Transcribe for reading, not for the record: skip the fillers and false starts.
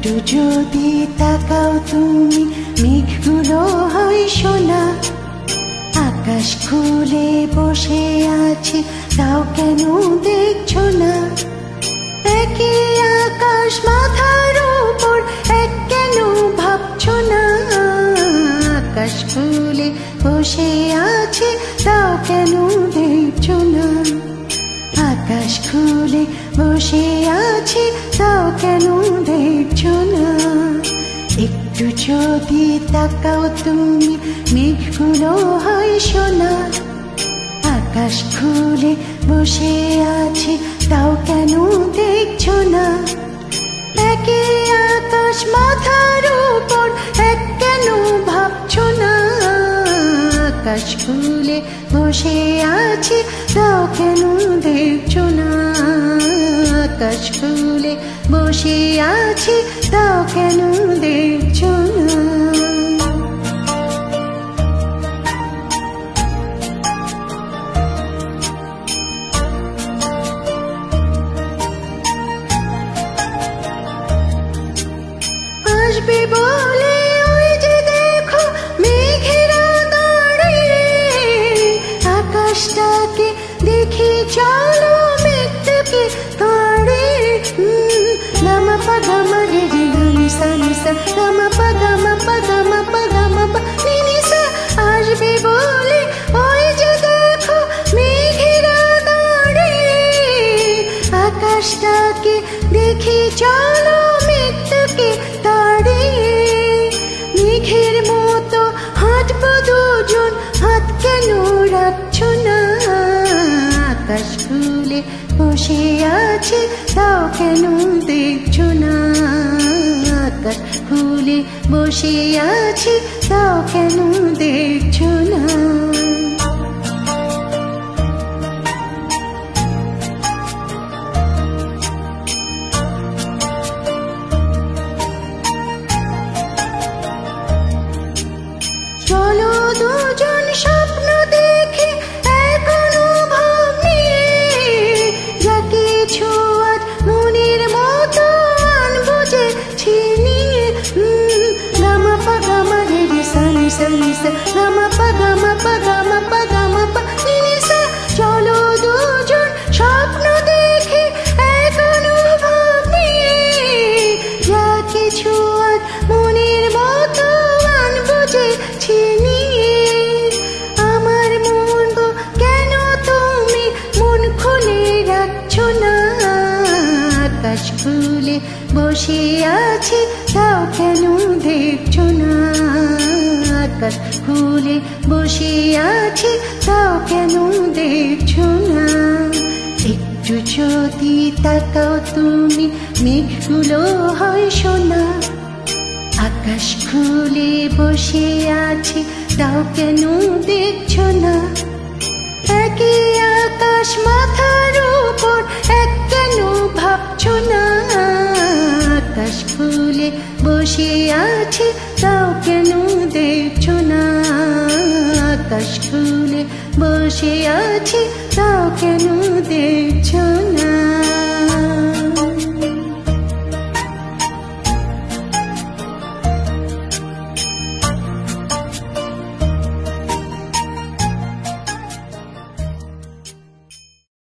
একটু যদি তাকাও তুমি মেঘগুলো হয় সোনা। আকাশ খুলে বসে আছে তাও কেন দেখছো না? একই আকাশ মাথার উপর এক কেন ভাবছো না? আকাশ খুলে বসে আছে তাও কেন দেখছো না? আকাশ খুলে বসে আছে তাও কেন দেখছো না? একটু যদি তাকাও তুমি মেঘগুলো হয় সোনা। আকাশ খুলে বসে আছে তাও কেন দেখছো না? একই আকাশ মাথার উপর এক কেন ভাবছো না? আকাশ খুলে বসে আছে তাও কেন দেখছো না? আকাশ খুলে বসে আছে তাও কেন দেখছো না? আসবে বলে ওই যে দেখো মেঘেরা দাঁড়িয়ে, আকাশটাকে দেখি চলো মেঘটাকে তাড়িয়ে। গামা পা গামা রে রে নি সা নি সা, গামা পা গামা পা গামা পা গামা পা নি নি সা। আসবে বলে ওই যে দেখো মেঘেরা দাঁড়িয়ে, আকাশটাকে দেখি চলো মেঘটাকে তাড়িয়ে। মেঘের মতো হাঁটবো দুজন, হাত কেন রাখছো না? আকাশ খুলে বসে আছে তাও কেন দেখছো না? আকাশ খুলে বসে আছে তাও কেন দেখছো না? চলো দুজন স্বপ্ন দেখি এক অনুভব নিয়ে, যা কিছু আজ মনের মতো আনবো যে ছিনিয়ে। গামা পা গামা রে রে সা নি সা নি সা, গামা পা গামা পা গামা পা গামা পা নি নি সা। চলো দুজন স্বপ্ন দেখি এক অনুভব নিয়ে, যা কিছু আজ মনের মতো আনবো যে ছিনিয়ে। আমার মন গো কেন তুমি মন খুলে রাখছো না? আকাশ খুলে বসে আছে তাও কেন দেখছো না? আকাশ খুলে বসে আছে তাও কেন দেখছো না? একটু যদি তাকাও তুমি মেঘগুলো হয় সোনা। আকাশ খুলে বসে আছে তাও কেন দেখছো না? একই আকাশ মাথার উপর এক কেন ভাবছো না? আকাশ খুলে বসে আছে তাও কেন দেখছো না? আকাশ খুলে বসে আছে তাও কেন দেখছো না?